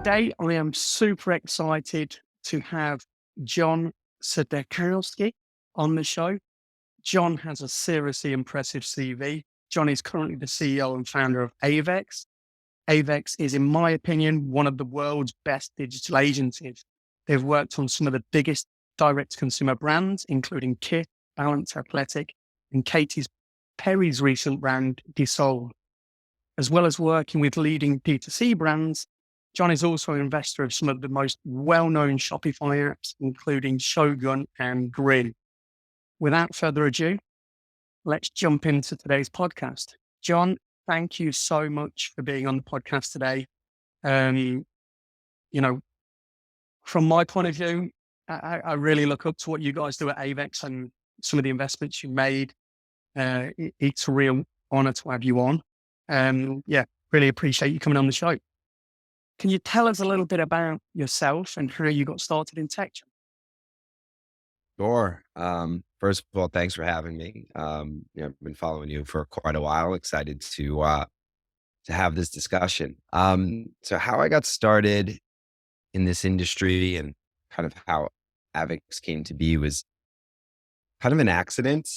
Today, I am super excited to have John Surdakowski on the show. John has a seriously impressive CV. John is currently the CEO and founder of Avex. Avex is, in my opinion, one of the world's best digital agencies. They've worked on some of the biggest direct-to-consumer brands, including Kith, Balance Athletic, and Katy Perry's recent brand, Dissolve. As well as working with leading D2C brands, John is also an investor of some of the most well-known Shopify apps, including Shogun and Grin. Without further ado, let's jump into today's podcast. John, thank you so much for being on the podcast today. From my point of view, I really look up to what you guys do at Avex and some of the investments you made. It's a real honor to have you on. Really appreciate you coming on the show. Can you tell us a little bit about yourself and how you got started in tech? Sure. First of all, thanks for having me. I've been following you for quite a while. Excited to have this discussion. So how I got started in this industry and kind of how Avex came to be was kind of an accident.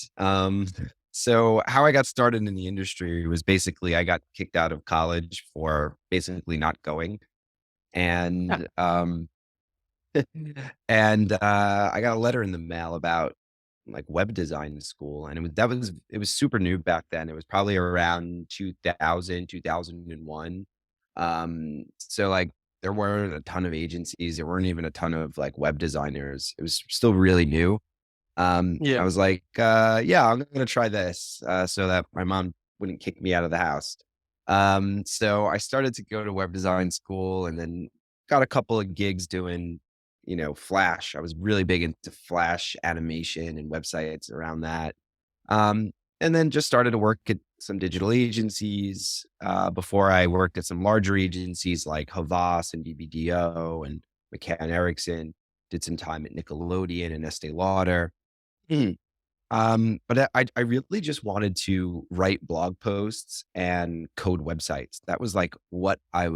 So how I got started in the industry was basically I got kicked out of college for basically not going. And I got a letter in the mail about like web design school. And it was super new back then. It was probably around 2000, 2001. So like there weren't a ton of agencies. There weren't even a ton of like web designers. It was still really new. I was like, I'm going to try this, so that my mom wouldn't kick me out of the house. So I started to go to web design school and then got a couple of gigs doing, Flash. I was really big into Flash animation and websites around that. And then just started to work at some digital agencies, before I worked at some larger agencies like Havas and BBDO and McCann Erickson, did some time at Nickelodeon and Estee Lauder. But I really just wanted to write blog posts and code websites. That was like what I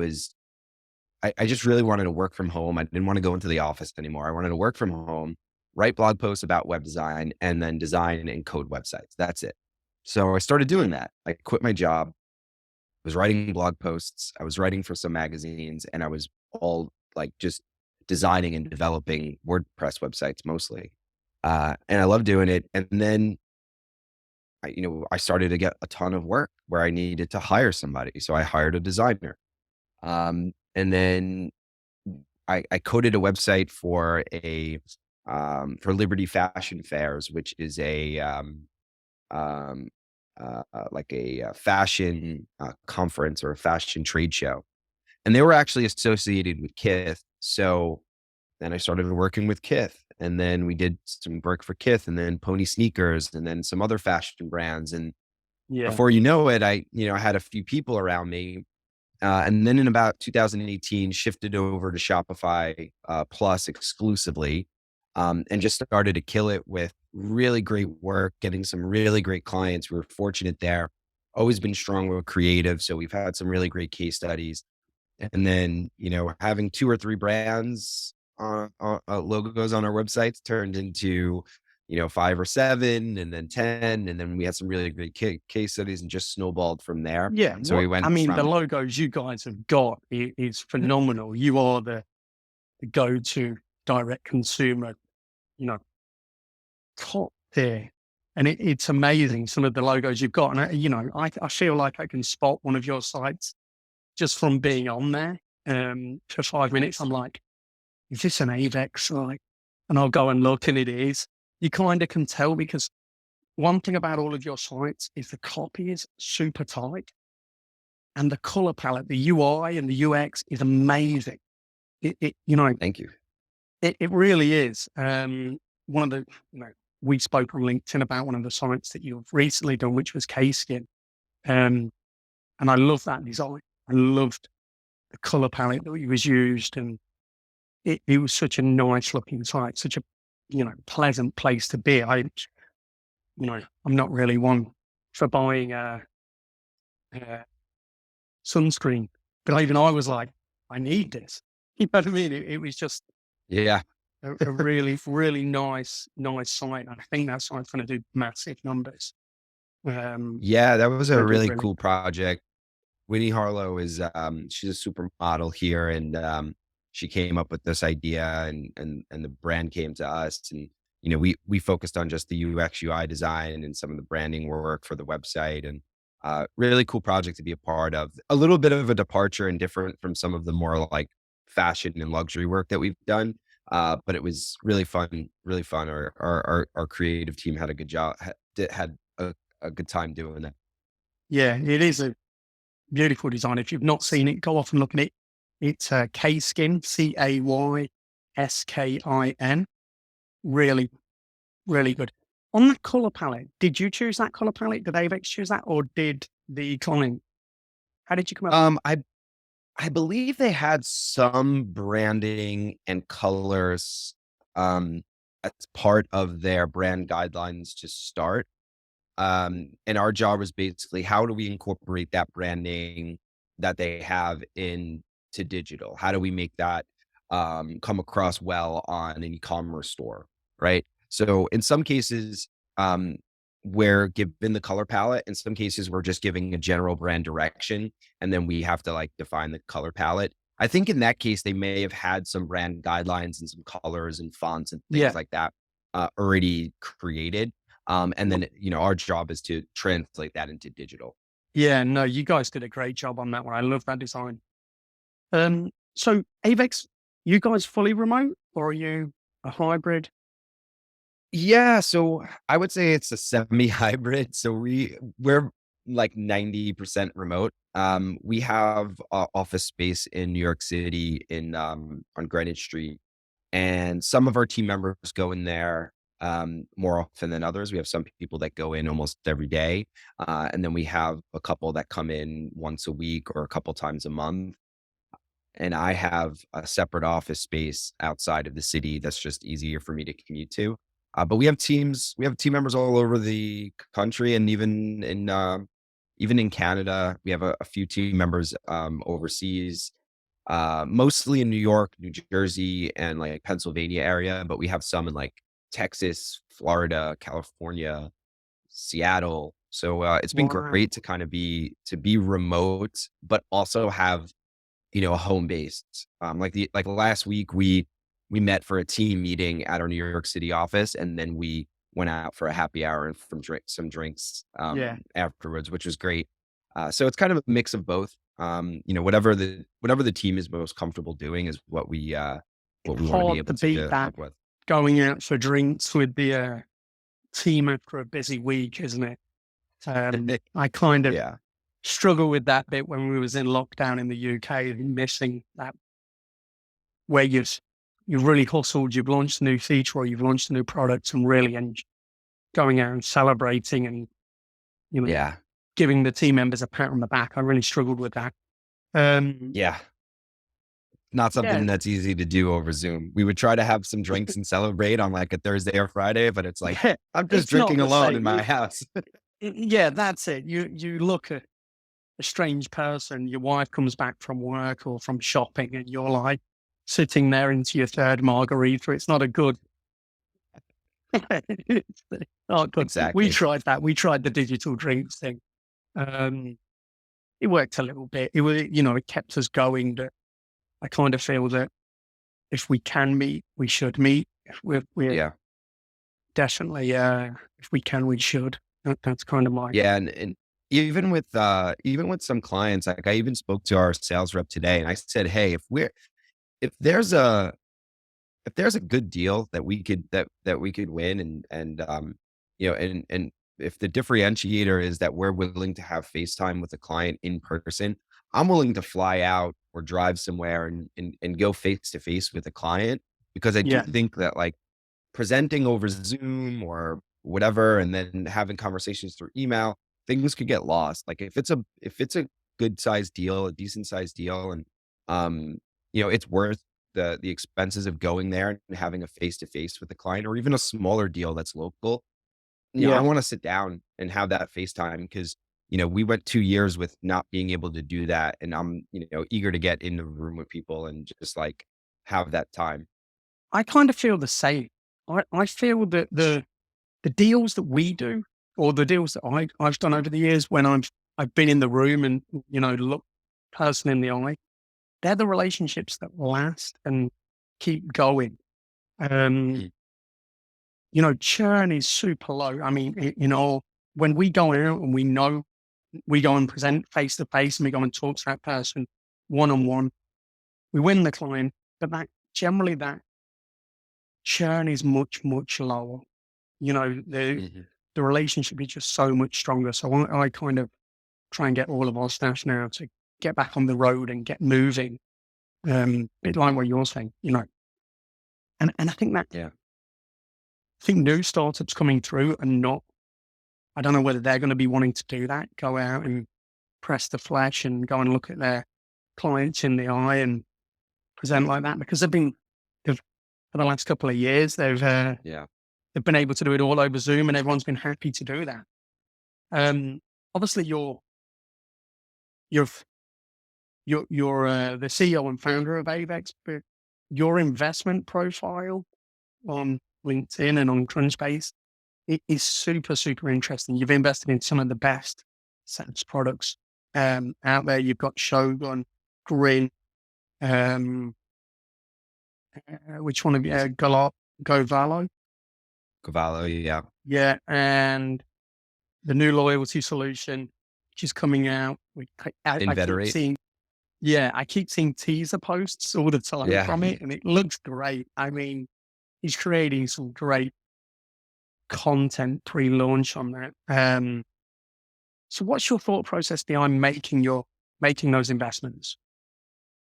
just really wanted to work from home. I didn't want to go into the office anymore. I wanted to work from home, write blog posts about web design, and then design and code websites. That's it. So I started doing that. I quit my job, was writing blog posts. I was writing for some magazines, and I was all like just designing and developing WordPress websites mostly. And I love doing it. And then I started to get a ton of work where I needed to hire somebody. So I hired a designer. And then I coded a website for for Liberty Fashion Fairs, which is like a fashion conference or a fashion trade show. And they were actually associated with Kith. So then I started working with Kith, and then we did some work for Kith, and then Pony Sneakers, and then some other fashion brands. And before you know it, I had a few people around me. And then in about 2018, shifted over to Shopify Plus exclusively, and just started to kill it with really great work, getting some really great clients. We were fortunate there. Always been strong with creative. So we've had some really great case studies. And then, having 2 or 3 brands logos on our websites turned into, 5 or 7 and then 10. And then we had some really great case studies and just snowballed from there. Yeah. So we went the logos you guys have got is phenomenal. You are the go-to direct consumer, top tier. And it's amazing, some of the logos you've got. And, I feel like I can spot one of your sites just from being on there for 5 minutes. I'm like, is this an Avex? And I'll go and look, and it is. You kind of can tell, because one thing about all of your sites is the copy is super tight, and the color palette, the UI and the UX is amazing. Thank you. It really is. One of the, we spoke on LinkedIn about one of the sites that you've recently done, which was K-Skin. And I love that design. I loved the color palette that was used, and it was such a nice looking site, such a, pleasant place to be. I'm not really one for buying sunscreen, but even I was like, I need this. You know what I mean? It was just Yeah. a really, really nice site. I think that site's going to do massive numbers. Yeah, that was a Going to do really really cool project. Winnie Harlow is, she's a supermodel here, and she came up with this idea, and the brand came to us, and we focused on just the UX UI design and some of the branding work for the website, and really cool project to be a part of. A little bit of a departure and different from some of the more like fashion and luxury work that we've done, but it was really fun, really fun. Our creative team had a good job, had a good time doing that. Yeah, it is a beautiful design. If you've not seen it, go off and look at it. It's K-Skin, Cayskin. Really, really good. On that color palette, did you choose that color palette? Did Avex choose that, or did the client? How did you come up? I believe they had some branding and colors, as part of their brand guidelines to start. And our job was basically, how do we incorporate that branding that they have into digital? How do we make that come across well on an e-commerce store, right? So in some cases, um, we're given the color palette. In some cases, we're just giving a general brand direction, and then we have to like define the color palette. I think in that case, they may have had some brand guidelines and some colors and fonts and things Yeah, like that already created. And then, our job is to translate that into digital. yeah. No, you guys did a great job on that one. I love that design. So Avex, you guys fully remote, or are you a hybrid? Yeah, so I would say it's a semi-hybrid. So we're like 90% remote. We have office space in New York City in on Greenwich Street, and some of our team members go in there more often than others. We have some people that go in almost every day, and then we have a couple that come in once a week or a couple times a month. And I have a separate office space outside of the city that's just easier for me to commute to. But we have team members all over the country, and even in Canada, we have a few team members overseas, mostly in New York, New Jersey, and like Pennsylvania area. But we have some in like Texas, Florida, California, Seattle. So it's been Wow. great to kind of be remote, but also have a home base. Like last week, we met for a team meeting at our New York City office, and then we went out for a happy hour and some drinks Yeah. afterwards, which was great. So it's kind of a mix of both. Whatever the team is most comfortable doing is what we want to be Hard to able beat to that help with. going out for drinks with the team after a busy week, isn't it? I kind of Yeah, struggle with that bit when we was in lockdown in the UK, missing that where you've really hustled, you've launched a new feature or you've launched a new product and really going out and celebrating and you know yeah, giving the team members a pat on the back. I really struggled with that. Um, yeah. Not yeah, something that's easy to do over Zoom. We would try to have some drinks and celebrate on like a Thursday or Friday, but it's like, yeah, I'm just it's not drinking the alone in same. my house. Yeah, that's it. You look at a strange person. Your wife comes back from work or from shopping, and you're like sitting there into your third margarita. It's not a good. It's not good. We Exactly. tried that. We tried the digital drinks thing. Um, it worked a little bit. It was, it kept us going. But I kind of feel that if we can meet, we should meet. If we're Yeah. definitely, if we can, we should. That's kind of my. Yeah, and even with some clients, like I even spoke to our sales rep today, and I said, "Hey, if there's a if there's a good deal that we could win, and if the differentiator is that we're willing to have FaceTime with a client in person, I'm willing to fly out or drive somewhere and go face to face with a client, because I do Yeah, think that like presenting over Zoom or whatever, and then having conversations through email, things could get lost. Like if it's a good sized deal, a decent sized deal, and it's worth the expenses of going there and having a face to face with the client, or even a smaller deal that's local. I yeah, want to sit down and have that FaceTime because we went 2 years with not being able to do that. And I'm, eager to get in the room with people and just like have that time. I kind of feel the same. I feel that the deals that we do, or the deals that I've done over the years when I've been in the room and, looked person in the eye, they're the relationships that last and keep going. Um, Mm. Churn is super low. I mean, when we go out and we go and present face to face and we go and talk to that person one on one, we win the client, but that churn is much, much lower. Mhm. The relationship is just so much stronger. So I kind of try and get all of our staff now to get back on the road and get moving. Bit like what you're saying, and Yeah. I think new startups coming through and not, I don't know whether they're going to be wanting to do that, go out and press the flesh and go and look at their clients in the eye and present like that, because for the last couple of years, Yeah. they've been able to do it all over Zoom and everyone's been happy to do that. Obviously you're, you're the CEO and founder of Avex, but your investment profile on LinkedIn and on Crunchbase, it is super, super interesting. You've invested in some of the best SaaS products out there. You've got Shogun, Grin, um, which one of you? Govalo, Cavallo. Yeah. yeah, and the new loyalty solution, which is coming out. I keep Inveterate. seeing, yeah, I keep seeing teaser posts all the time Yeah. from it, and it looks great. I mean, he's creating some great content pre-launch on that. So what's your thought process behind making those investments?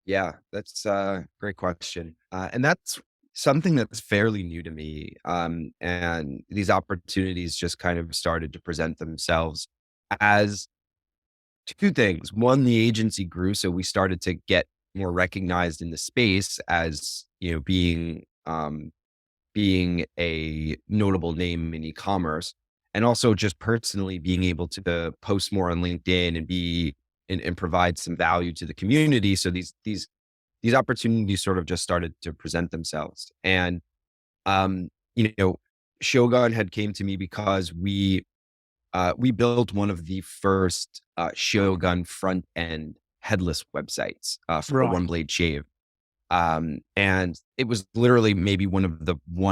Yeah, that's a great question. And that's something that's fairly new to me. And these opportunities just kind of started to present themselves as two things. One, the agency grew, so we started to get more recognized in the space as, being a notable name in e-commerce, and also just personally being able to post more on LinkedIn and and provide some value to the community. So these opportunities sort of just started to present themselves. And um, you know, Shogun had came to me because we built one of the first Shogun front end headless websites for Right. One Blade Shave. And it was literally maybe one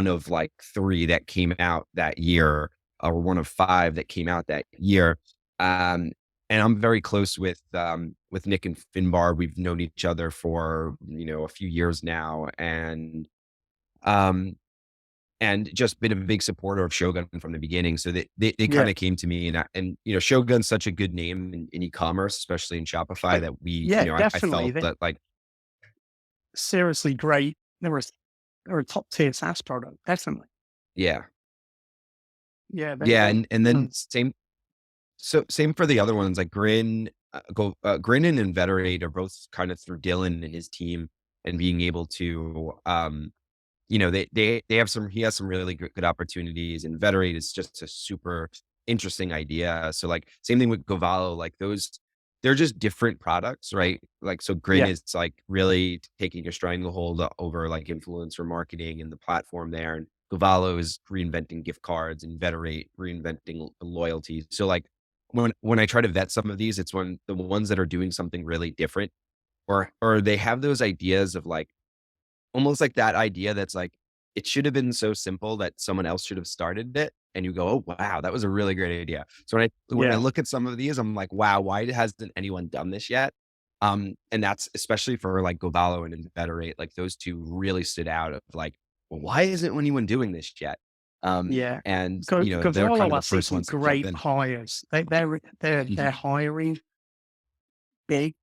of like three that came out that year, or one of five that came out that year. Um, and I'm very close with Nick and Finbar. We've known each other for, a few years now, um, and just been a big supporter of Shogun from the beginning. So they Yeah. kind of came to me, and Shogun's such a good name in e-commerce, especially in Shopify, that Yeah, I definitely. felt that like, Seriously great. They're a top tier SaaS product, definitely. yeah. Yeah, Yeah, they and then same for the other ones, like Grin and Inveterate are both kind of through Dylan and his team, and being able to, they have he has some really good opportunities. Inveterate is just a super interesting idea. So like same thing with Govalo, like they're just different products, right? Like, so Grin yeah, is like really taking a stranglehold over like influencer marketing and the platform there. And Govalo is reinventing gift cards, and Veterate reinventing loyalty. So like when I try to vet some of these, it's when the ones that are doing something really different, or they have those ideas of like, almost like that idea that's like, it should have been so simple that someone else should have started it. And you go, oh, wow, that was a really great idea. So when I yeah, look at some of these, I'm like, wow, why hasn't anyone done this yet? And that's especially for like Govalo and Inveterate, like those two really stood out of like, well, why isn't anyone doing this yet? yeah. And they're kind Gavalo, of I the see first some ones to jump great in. hires. They're Mhm. hiring big,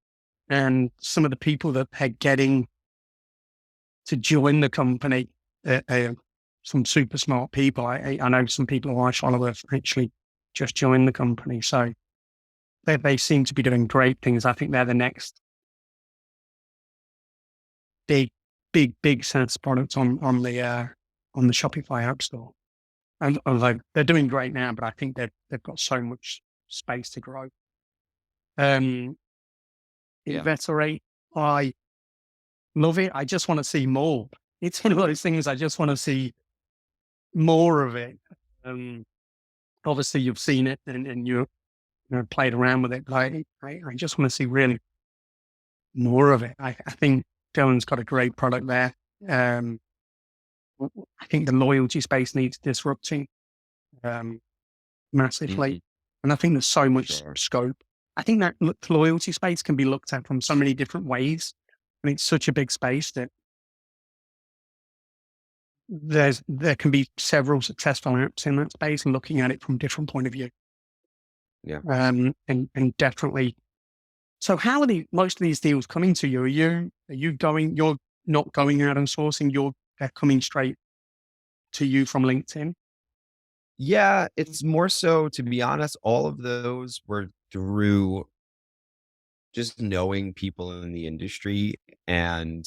and some of the people that they're getting to join the company, some super smart people. I know some people who I follow have actually just joined the company, so they seem to be doing great things. I think they're the next big, big SaaS product on the Shopify App Store. And although they're doing great now, but I think they've got so much space to grow. Um, Yeah. Inveterate, I love it. I just want to see more. It's one of those things I just want to see more of it. Um, Obviously, you've seen it and you know, played around with it. Like, I just want to see really more of it. I think Dylan's got a great product there. Um, I think the loyalty space needs disrupting um, massively. Mhm. And I think there's so much Sure. scope. I think that loyalty space can be looked at from so many different ways. And it's such a big space that there can be several successful apps in that space and looking at it from different point of view. Yeah. And definitely. So how are most of these deals coming to you? You're not going out and sourcing, they're coming straight to you from LinkedIn? Yeah, it's more so, to be honest, all of those were through just knowing people in the industry and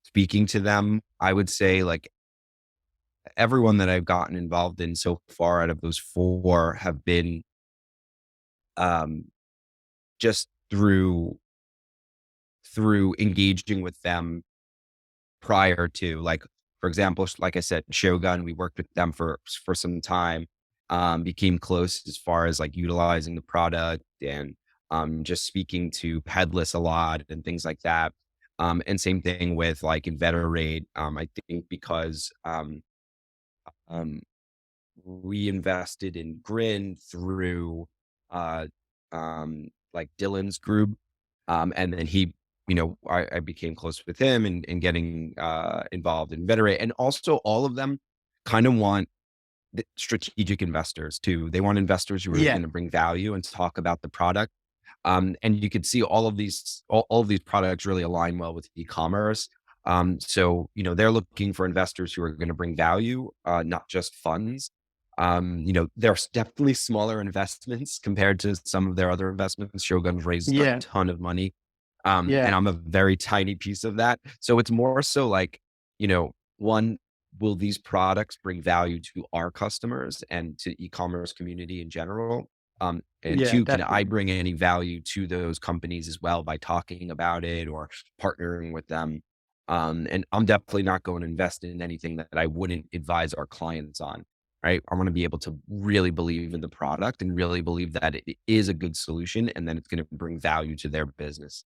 speaking to them. I would say, like, everyone that I've gotten involved in so far out of those 4 have been, um, just through engaging with them prior to, like, for example, like I said, Shogun, we worked with them for some time, became close as far as, like, utilizing the product and, just speaking to Headless a lot and things like that. And same thing with, like, Inveterate, I think because, um, we invested in Grin through, uh, like, Dylan's group, and then I became close with him and getting, involved in Veterate. And also all of them kind of want the strategic investors too. They want investors who are Yeah, gonna bring value and talk about the product. And you could see all of these products really align well with e-commerce. So, they're looking for investors who are gonna bring value, not just funds. There's definitely smaller investments compared to some of their other investments. Shogun's raised a yeah, ton of money, yeah, and I'm a very tiny piece of that. So it's more so like, one, will these products bring value to our customers and to e-commerce community in general? And yeah, two, can I definitely. bring any value to those companies as well by talking about it or partnering with them? And I'm definitely not going to invest in anything that I wouldn't advise our clients on. Right. I want to be able to really believe in the product and really believe that it is a good solution and then it's going to bring value to their business.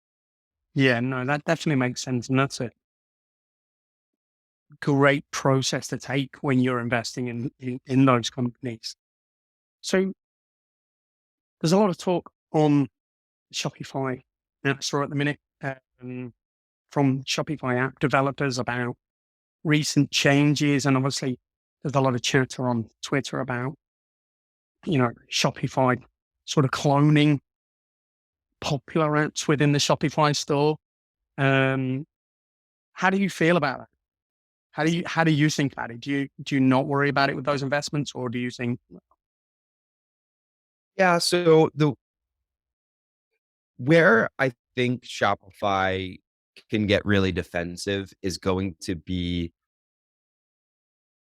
Yeah, no, that definitely makes sense. And that's a great process to take when you're investing in those companies. So there's a lot of talk on Shopify app store at the minute, um, from Shopify app developers about recent changes. And obviously there's a lot of chatter on Twitter about, Shopify sort of cloning popular apps within the Shopify store. Um, how do you feel about that? How do you think about it? Do you not worry about it with those investments, or do you think, Yeah. So where I think Shopify can get really defensive is going to be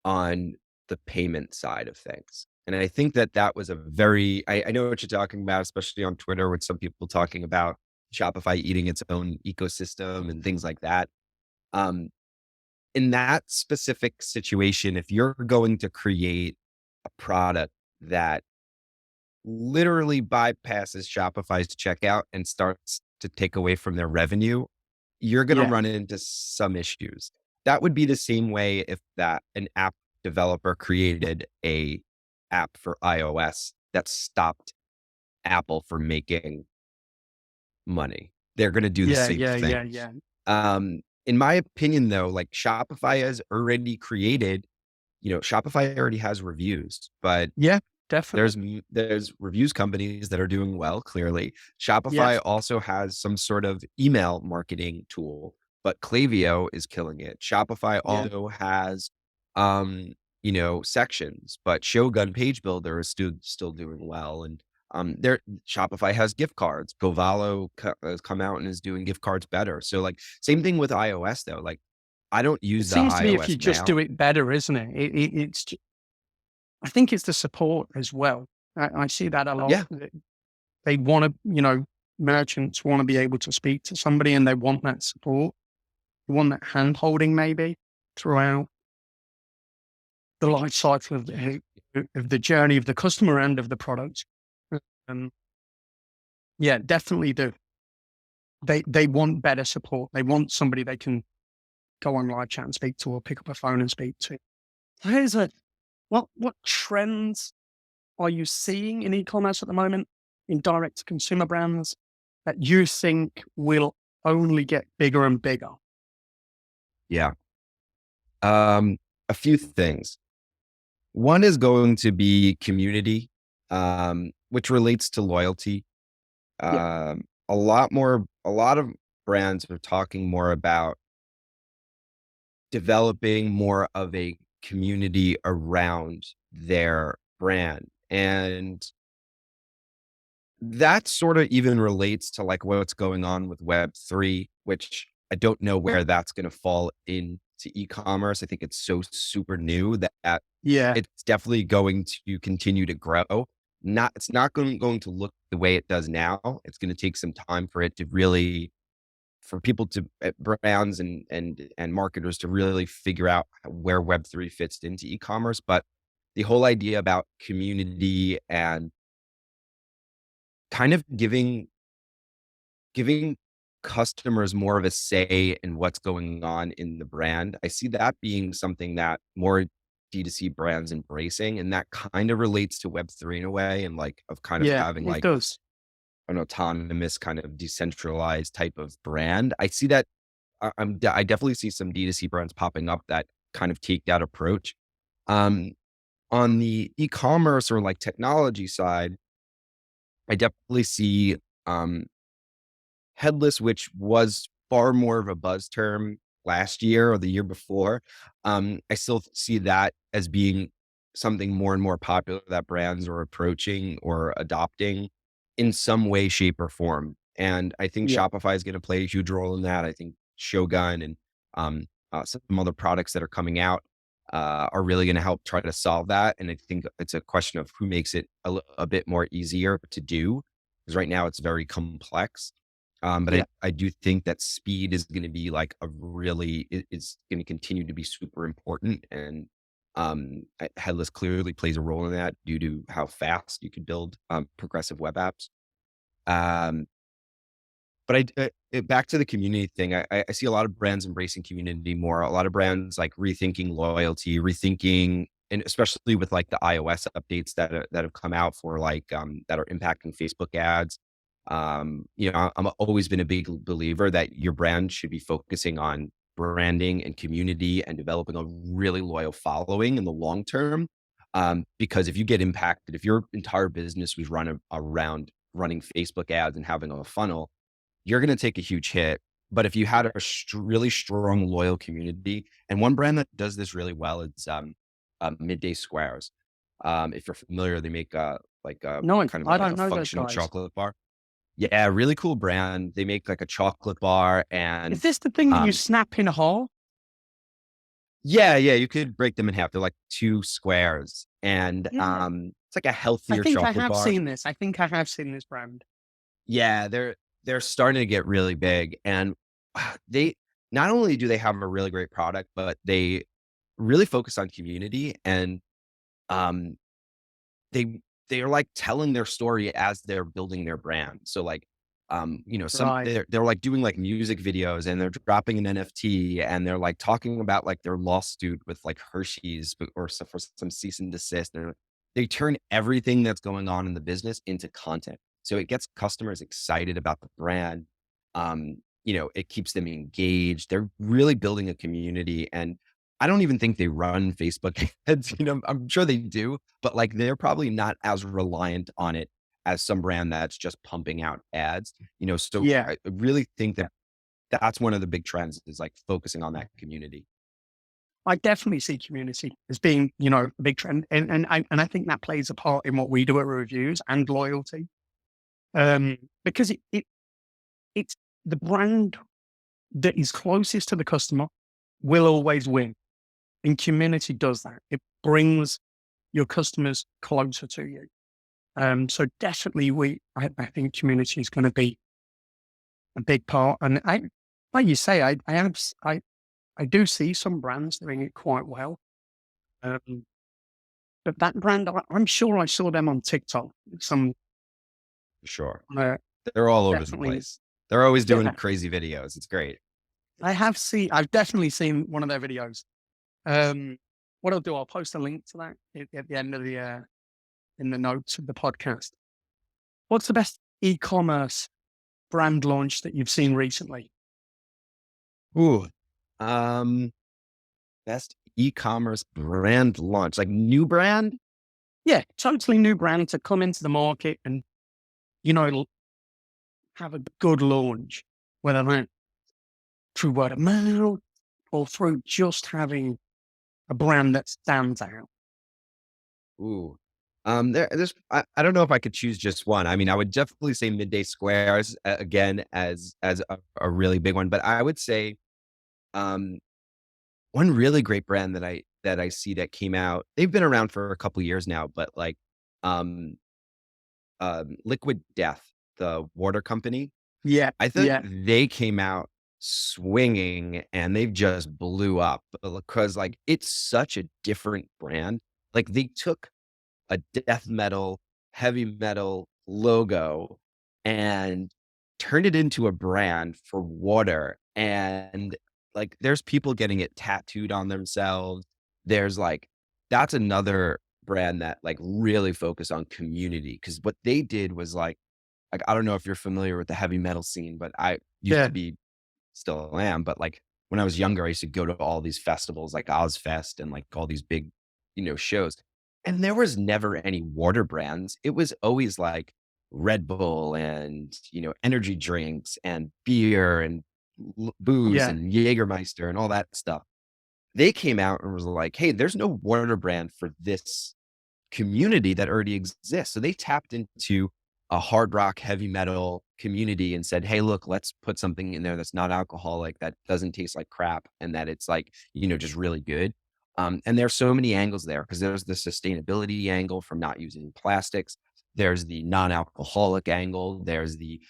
on the payment side of things. And I think that that was I know what you're talking about, especially on Twitter, with some people talking about Shopify eating its own ecosystem and things like that. Um, in that specific situation, if you're going to create a product that literally bypasses Shopify's checkout and starts to take away from their revenue, you're going to yeah, run into some issues. That would be the same way if that an app developer created a app for iOS that stopped Apple from making money. They're going to do the yeah, same yeah, thing. yeah, yeah, In my opinion, though, like, Shopify has already created, Shopify already has reviews, but yeah, definitely, there's reviews companies that are doing well, clearly. yeah, Shopify also has some sort of email marketing tool, but Klaviyo is killing it. Shopify yeah, also has, sections, but Shogun Page Builder is still doing well. And there Shopify has gift cards. Govalo has come out and is doing gift cards better. So, like, same thing with iOS though. Like, I don't it use the seems to me if you iOS just do now. it better, isn't it? I think it's the support as well. I see that a lot. Yeah. They want to, merchants want to be able to speak to somebody and they want that support. They want that hand holding maybe throughout the life cycle of the journey of the customer and of the product. Um, yeah, definitely do. They want better support. They want somebody they can go on live chat and speak to, or pick up a phone and speak to. Here's what trends are you seeing in e-commerce at the moment, in direct to consumer brands, that you think will only get bigger and bigger? Yeah. A few things. One is going to be community, which relates to loyalty. Yeah, A lot of brands are talking more about developing more of a community around their brand. And that sort of even relates to like what's going on with Web3, which I don't know where that's going to fall into e-commerce. I think it's so super new that yeah, it's definitely going to continue to grow. It's not going to look the way it does now. It's going to take some time for it to really, for people to brands and marketers to really figure out where Web3 fits into e-commerce. But the whole idea about community and kind of giving customers more of a say in what's going on in the brand. I see that being something that more D2C brands embracing, and that kind of relates to Web3 in a way, and like of kind of yeah, having it like does. an autonomous kind of decentralized type of brand. I see that I definitely see some D2C brands popping up that kind of take that approach. Um, on the e-commerce or like technology side, I definitely see um, headless, which was far more of a buzz term last year or the year before. I still see that as being something more and more popular that brands are approaching or adopting in some way, shape, or form. And I think Yeah, Shopify is going to play a huge role in that. I think Shogun and some other products that are coming out are really going to help try to solve that. And I think it's a question of who makes it a bit more easier to do, because right now it's very complex. But yeah. I do think that speed is going to be like it's going to continue to be super important. And headless clearly plays a role in that due to how fast you could build progressive web apps. Um, but back to the community thing, I see a lot of brands embracing community more. A lot of brands like rethinking loyalty, rethinking, and especially with like the iOS updates that have come out for like that are impacting Facebook ads. I'm always been a big believer that your brand should be focusing on branding and community and developing a really loyal following in the long term. Because if you get impacted, if your entire business was run around running Facebook ads and having a funnel, you're going to take a huge hit. But if you had a really strong, loyal community, and one brand that does this really well is Midday Squares. If you're familiar, they make like a No, kind of I like don't a know those functional guys. chocolate bar. Yeah, really cool brand. They make like a chocolate bar Is and this the thing that you um snap in a hole? yeah, you could break them in half. They're like two squares and Yeah. it's like a I healthier think I chocolate have bar. seen this. I think I have seen this brand. Yeah, they're starting to get really big and they not only do they have a really great product, but they really focus on community and um they are like telling their story as they're building their brand. So like, some Right. they're like doing like music videos and they're dropping an NFT and they're like talking about like their lawsuit with like Hershey's or for some cease and desist. They turn everything that's going on in the business into content. So it gets customers excited about the brand. It keeps them engaged. They're really building a community and I don't even think they run Facebook ads. I'm sure they do, but like they're probably not as reliant on it as some brand that's just pumping out ads. So Yeah. I really think that that's one of the big trends is like focusing on that community. I definitely see community as being, a big trend. And I think that plays a part in what we do at reviews and loyalty. Because it's the brand that is closest to the customer will always win. And community does that. It brings your customers closer to you. So definitely I think community is going to be a big part. And like you say, I do see some brands doing it quite well. Um, but that brand, I'm sure I saw them on TikTok. Some, For sure. uh, They're all over the definitely, place. They're always doing yeah, crazy videos. It's great. I've definitely seen one of their videos. Um, what I'll do, I'll post a link to that at the end of in the notes of the podcast. What's the best e-commerce brand launch that you've seen recently? Ooh. Um, Best e-commerce brand launch, like new brand? Yeah, totally new brand to come into the market and, have a good launch, whether that through word of mouth or through just having a brand that stands out. Ooh. There's I don't know if I could choose just one. I mean, I would definitely say Midday Squares again as a really big one, but I would say um one really great brand that I see that came out. They've been around for a couple years now, but like um Liquid Death, the water company. Yeah, I think yeah, they came out swinging and they've just blew up because like it's such a different brand. Like they took a death metal, heavy metal logo and turned it into a brand for water. And like there's people getting it tattooed on themselves. There's like that's another brand that like really focused on community because what they did was like I don't know if you're familiar with the heavy metal scene, but I used yeah, to be, still am, but like when I was younger, I used to go to all these festivals like Ozfest and like all these big, shows. And there was never any water brands. It was always like Red Bull and, energy drinks and beer and booze yeah, and Jägermeister and all that stuff. They came out and was like, hey, there's no water brand for this community that already exists. So they tapped into a hard rock, heavy metal community and said, hey, look, let's put something in there that's not alcoholic, that doesn't taste like crap, and that it's like, just really good. And there's so many angles there because there's the sustainability angle from not using plastics. There's the non-alcoholic angle. There's the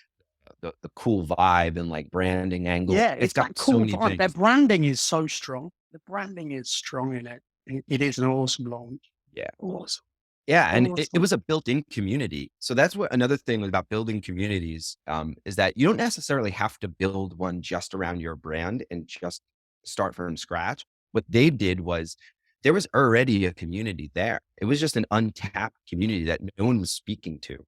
cool vibe and like branding angle. yeah. It's It's got that so cool many vibe. Their things. branding is so strong. The branding is strong in it. It is an awesome launch. Yeah. Awesome, Yeah, and it awesome. was a built-in community. So that's what another thing about building communities, is that you don't necessarily have to build one just around your brand and just start from scratch. What they did was there was already a community there. It was just an untapped community that no one was speaking to.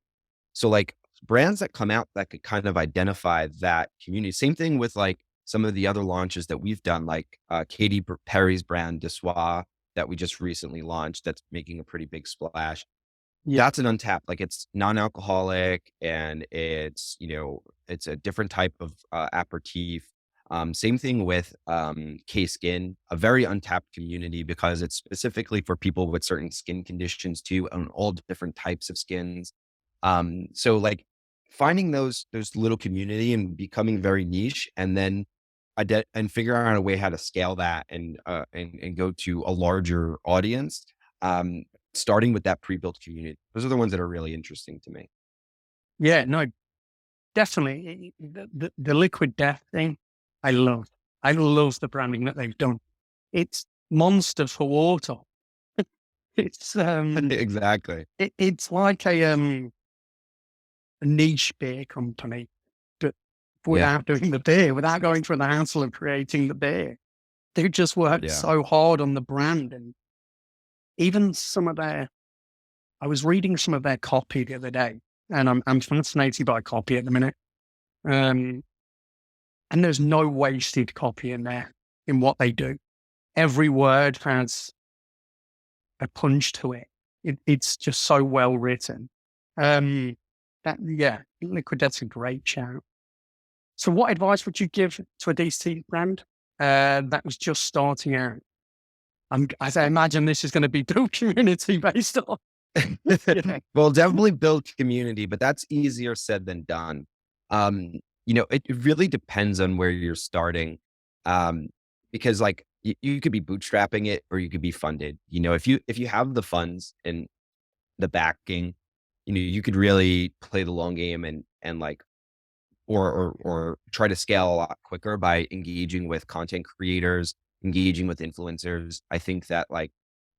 So like brands that come out that could kind of identify that community. Same thing with like some of the other launches that we've done, like Katy Perry's brand Dessoir that we just recently launched. That's making a pretty big splash. Yeah, That's an untapped, like it's non-alcoholic and it's it's a different type of aperitif. Same thing with K-Skin, a very untapped community because it's specifically for people with certain skin conditions too, and all different types of skins. So like finding those little community and becoming very niche, and then and figuring out a way how to scale that and go to a larger audience. Starting with that pre-built community. Those are the ones that are really interesting to me. yeah. No, definitely. The liquid death thing, I love. I love the branding that they've done. It's monster for water. It's Exactly. it's like a niche beer company, but Yeah. without doing the beer, without going through the hassle of creating the beer. They just worked Yeah. so hard on the brand, and even some of their. I was reading some of their copy the other day, and I'm fascinated by copy at the minute. Um, and there's no wasted copy in there in what they do. Every word has a punch to it. It's just so well written. Yeah, Liquid Death's a great shout. So, what advice would you give to a DC brand that was just starting out? As I imagine, this is going to be built community based on. Yeah, Well, definitely build community, but that's easier said than done. Um, it really depends on where you're starting. Um, because like you could be bootstrapping it or you could be funded. If you have the funds and the backing, you could really play the long game and like, or try to scale a lot quicker by engaging with content creators, engaging with influencers. I think that like,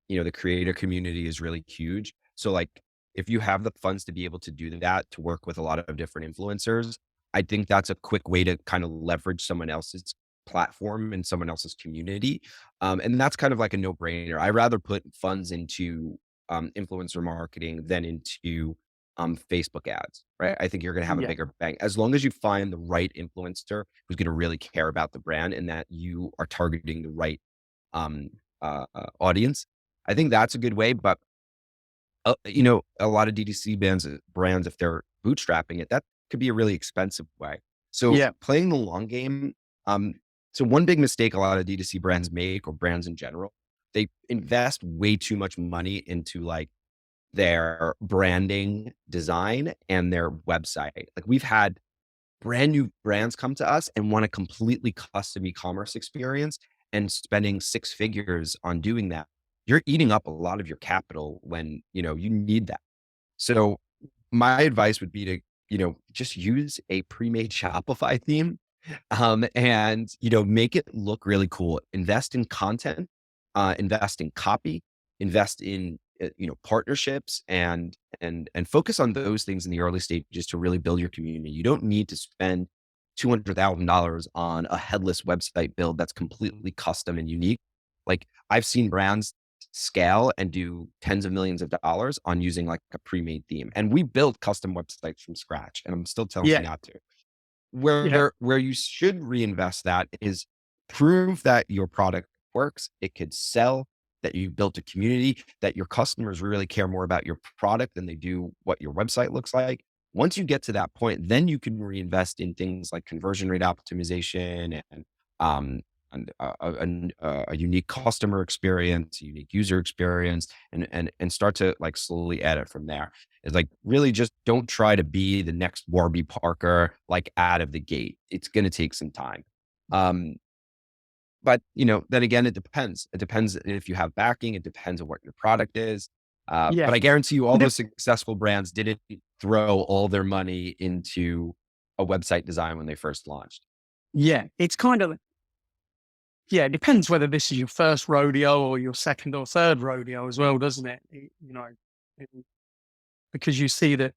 the creator community is really huge. So like, if you have the funds to be able to do that, to work with a lot of different influencers, I think that's a quick way to kind of leverage someone else's platform and someone else's community. And that's kind of like a no brainer. I rather put funds into influencer marketing than into Facebook ads, right? I think you're going to have a Yeah. bigger bang as long as you find the right influencer who's going to really care about the brand and that you are targeting the right um, audience. I think that's a good way, but a lot of DTC brands, if they're bootstrapping it, that could be a really expensive way. So Yeah. playing the long game. Um, so one big mistake a lot of DTC brands make, or brands in general, they invest way too much money into like their branding design and their website. Like we've had brand new brands come to us and want a completely custom e-commerce experience and spending six figures on doing that. You're eating up a lot of your capital when, you need that. So my advice would be to, just use a pre-made Shopify theme, and, make it look really cool. Invest in content, invest in copy, invest in, partnerships and focus on those things in the early stages to really build your community. You don't need to spend $200,000 on a headless website build that's completely custom and unique. Like I've seen brands scale and do tens of millions of dollars on using like a pre-made theme. And we build custom websites from scratch, and I'm still telling you Yeah. not to. Yeah. Where you should reinvest that is prove that your product works, it could sell, that you built a community, that your customers really care more about your product than they do what your website looks like. Once you get to that point, then you can reinvest in things like conversion rate optimization um, a unique customer experience, a unique user experience, and start to like slowly edit from there. It's like really just don't try to be the next Warby Parker like out of the gate. It's going to take some time. Um, but then again, it depends. It depends if you have backing. It depends on what your product is. Yeah. But I guarantee you, all And those successful brands didn't throw all their money into a website design when they first launched. yeah, it's kind of, yeah, it depends whether this is your first rodeo or your second or third rodeo as well, doesn't it? It- because you see that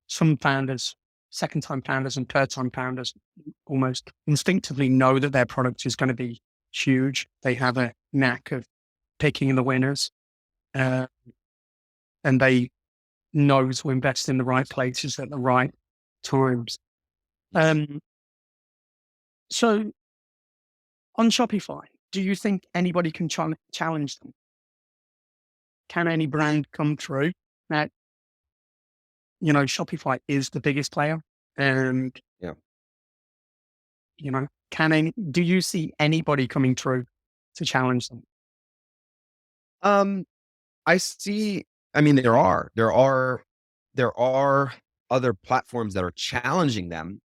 some founders, second time founders and third time founders almost instinctively know that their product is going to be huge. They have a knack of picking the winners, uh, and they know to invest in the right places at the right times. Um, so on Shopify, do you think anybody can challenge them? Can any brand come through? Now, Shopify is the biggest player, and Yeah. do you see anybody coming through to challenge them? Um, I see. I mean, there are other platforms that are challenging them,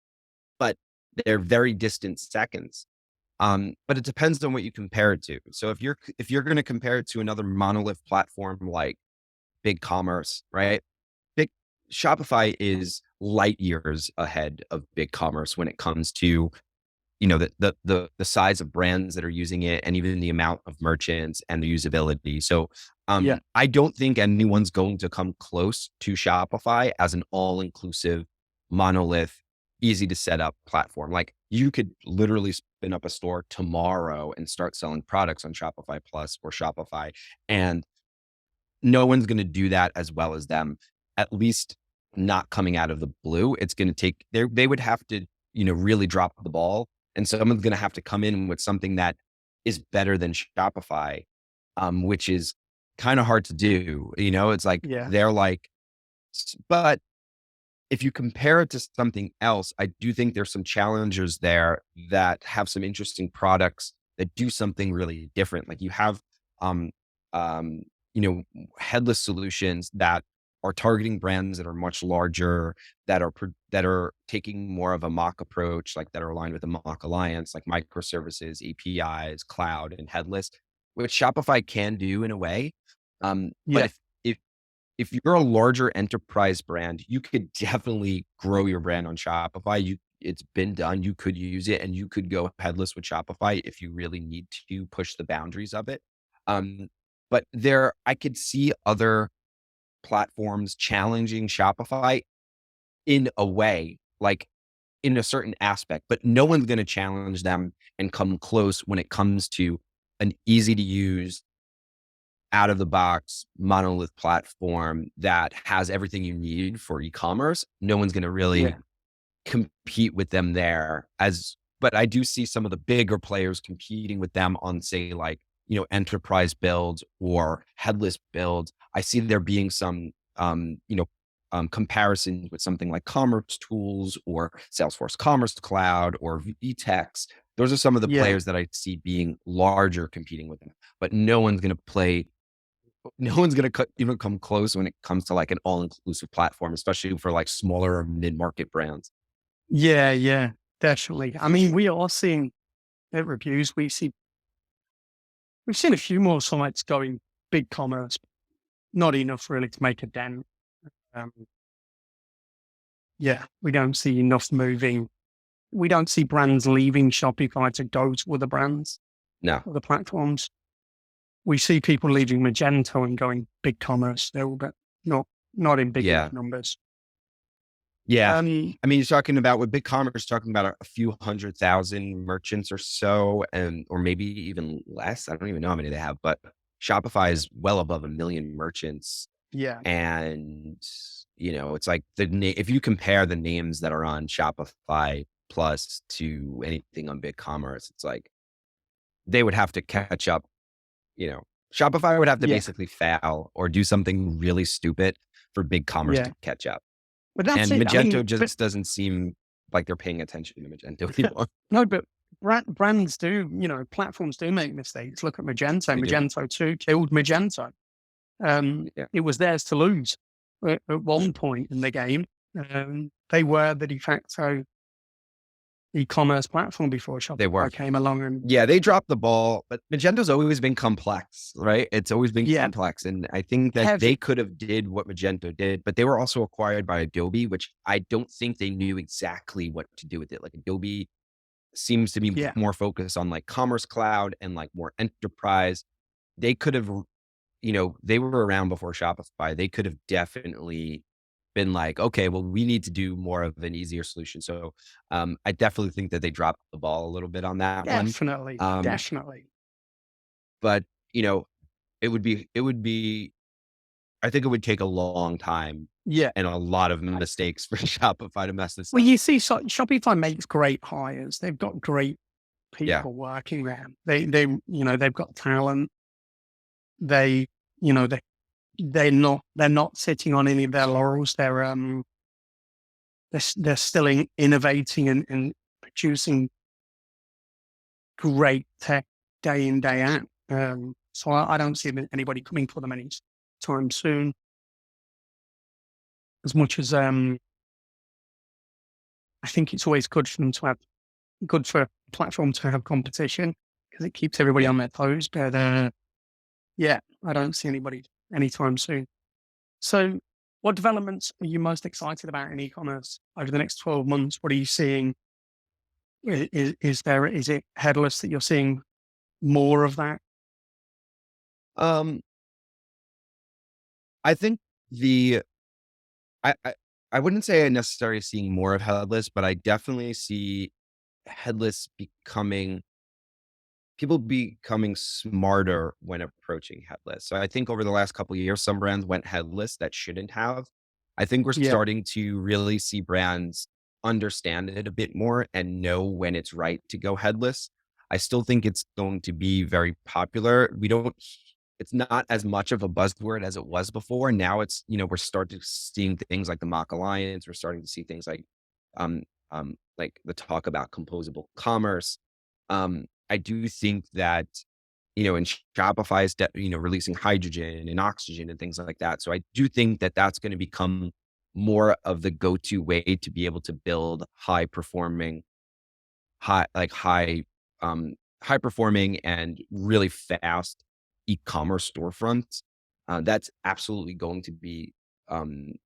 but they're very distant seconds. But it depends on what you compare it to. So if you're going to compare it to another monolith platform like BigCommerce, right? Big Shopify is light years ahead of BigCommerce when it comes to the size of brands that are using it, and even the amount of merchants and the usability. So Yeah, I don't think anyone's going to come close to Shopify as an all-inclusive monolith, easy to set up platform. Like you could literally spin up a store tomorrow and start selling products on Shopify Plus or Shopify, and no one's going to do that as well as them, at least not coming out of the blue. It's going to take, they would have to, really drop the ball. And someone's going to have to come in with something that is better than Shopify, which is kind of hard to do. It's like, yeah, they're like, but if you compare it to something else, I do think there's some challengers there that have some interesting products that do something really different. Like you have, um, um, headless solutions that are targeting brands that are much larger, that are taking more of a mock approach, like that are aligned with the mock alliance, like microservices, APIs, cloud, and headless, which Shopify can do in a way. But yeah, if if you're a larger enterprise brand, you could definitely grow your brand on Shopify. It's been done. You could use it and you could go headless with Shopify if you really need to push the boundaries of it. But I could see other platforms challenging Shopify in a way, like in a certain aspect, but no one's going to challenge them and come close when it comes to an easy to use, out of the box monolith platform that has everything you need for e-commerce. No one's going to really Yeah. compete with them there, but I do see some of the bigger players competing with them on, say, like, enterprise builds or headless builds. I see there being some, comparisons with something like Commerce Tools or Salesforce Commerce Cloud or VTEX. Those are some of the Yeah. players that I see being larger competing with them, but no one's going to play. No one's going to even come close when it comes to like an all-inclusive platform, especially for like smaller or mid-market brands. Yeah. Yeah. Definitely. I mean, we are seeing reviews. We've seen a few more sites going big commerce, not enough really to make a dent. Um, yeah, we don't see enough moving. We don't see brands leaving Shopify to go to other brands, No. other platforms. We see people leaving Magento and going big commerce still, but not in big Yeah. enough numbers. Yeah. Um, I mean, you're talking about with BigCommerce, talking about a few 100,000 merchants or so, or maybe even less. I don't even know how many they have, but Shopify is well above 1 million merchants. yeah, And, it's like if you compare the names that are on Shopify Plus to anything on BigCommerce, it's like they would have to catch up. You know, Shopify would have to yeah, basically fail or do something really stupid for BigCommerce yeah. to catch up. But that's And it. I Magento mean, but just doesn't seem like they're paying attention to Magento anymore. no, but brands do, platforms do make mistakes. Look at Magento. They do. Magento 2 killed Magento. Yeah. It was theirs to lose at one point in the game. They were the de facto e-commerce platform before They were. Shopify came along, and Yeah, they dropped the ball, but Magento's always been complex, right? It's always been yeah, complex. And I think that they heavy. could have did what Magento did, but they were also acquired by Adobe, which I don't think they knew exactly what to do with it. Like Adobe seems to be Yeah, more focused on like Commerce Cloud and like more enterprise. They could have, they were around before Shopify. They could have definitely been like, okay, well, we need to do more of an easier solution. So I definitely think that they dropped the ball a little bit on that one. definitely, Um, definitely. but you know, it would be, I think it would take a long time Yeah. and a lot of mistakes for Shopify to mess this Well, up. you see, Shopify makes great hires. They've got great Yeah. people working there. They've got talent. They, you know, they're not sitting on any of their laurels. They're still innovating and producing great tech day in, day out. So I don't see anybody coming for them anytime soon. As much as I think it's always good for them to have good for a platform to have competition because it keeps everybody Yeah. on their toes. But yeah, I don't see anybody anytime soon. So, what developments are you most excited about in e-commerce over the next 12 months? What are you seeing? Is it headless that you're seeing more of that? Um, I think the I, I I wouldn't say I necessarily seeing more of headless, but I definitely see headless people becoming smarter when approaching headless. So I think over the last couple of years, some brands went headless that shouldn't have. I think we're Yeah, starting to really see brands understand it a bit more and know when it's right to go headless. I still think it's going to be very popular. It's not as much of a buzzword as it was before. Now we're starting to seeing things like the Mock Alliance. We're starting to see things um, like the talk about composable commerce. I do think that, and Shopify is, releasing hydrogen and oxygen and things like that. So I do think that that's going to become more of the go-to way to be able to build high performing, high, like high performing and really fast e-commerce storefronts. That's absolutely going to be going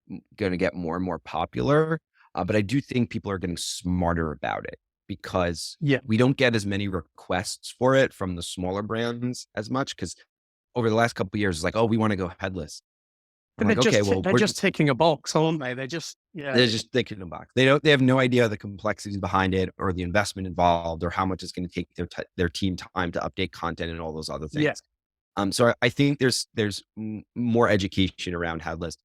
to get more and more popular. But I do think people are getting smarter about it because Yeah. we don't get as many requests for it from the smaller brands as much. Because over the last couple of years, it's like, oh, we want to go headless. I'm But they're like, okay, just well, they're just ticking a box, aren't they? They're just, yeah. they're just thinking the box. They have no idea the complexities behind it or the investment involved or how much it's going to take their team time to update content and all those other Yeah. things. So I think there's more education around headless.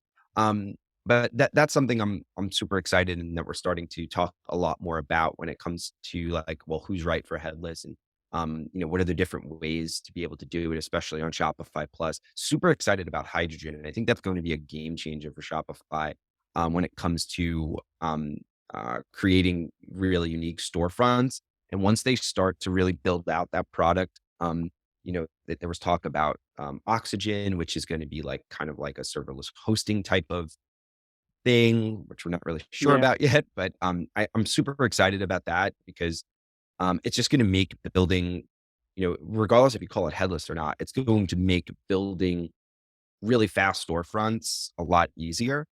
But that's something I'm super excited and that we're starting to talk a lot more about when it comes to like, well, who's right for headless and what are the different ways to be able to do it, especially on Shopify Plus. Super excited about hydrogen, and I think that's going to be a game changer for Shopify when it comes to creating really unique storefronts. And once they start to really build out that product, that there was talk about Oxygen, which is going to be like kind of like a serverless hosting type of thing, which we're not really sure Yeah. about yet. But I'm super excited about that because it's just going to make building, regardless if you call it headless or not, it's going to make building really fast storefronts a lot easier.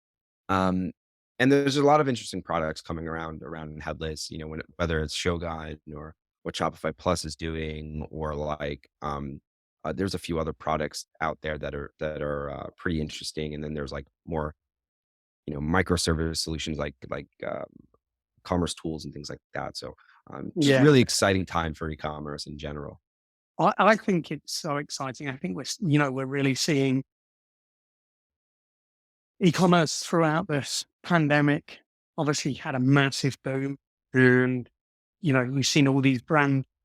Um, and there's a lot of interesting products coming around headless, whether it's Shogun or what Shopify Plus is doing, or like there's a few other products out there that are pretty interesting. And then there's like more, microservice solutions like commerce tools and things like that. So just Yeah. really exciting time for e-commerce in general. I think it's so exciting. I think we're really seeing e-commerce throughout this pandemic obviously had a massive boom. And, we've seen all these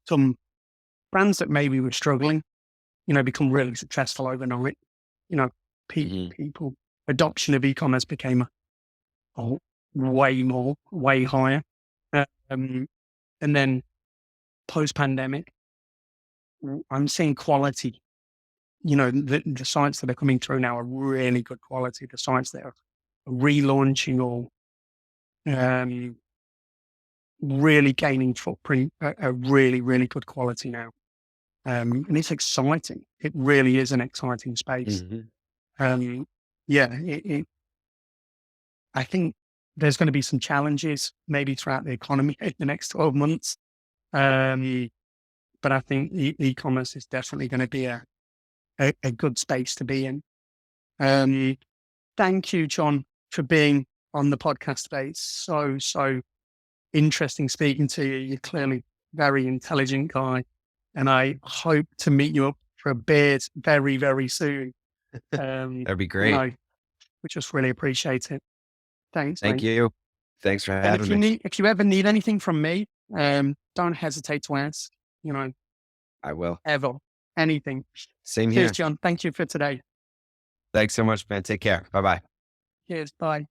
some brands that maybe were struggling, become really successful overnight. You know, Hmm. people adoption of e-commerce became way higher. Um, and then post-pandemic, I'm seeing quality. The sites that are coming through now are really good quality. The sites that are relaunching or um, really gaining footprint are really, really good quality now. And it's exciting. It really is an exciting space. Hmm. Um, yeah, I think there's going to be some challenges maybe throughout the economy in the next 12 months. Um, but I think e-commerce is definitely going to be a good space to be in. Um, Thank you, John, for being on the podcast today. It's so interesting speaking to you. You're clearly a very intelligent guy, and I hope to meet you up for a beard very, very soon. That'd be You great. know, we just really appreciate it. Thanks, Thank mate. you. Thanks for And having me. if you ever need anything from me, don't hesitate to ask. You know, I will. ever anything. Same Cheers, here. John. Thank you for today. Thanks so much, man. Take care. Bye bye. Cheers. Bye.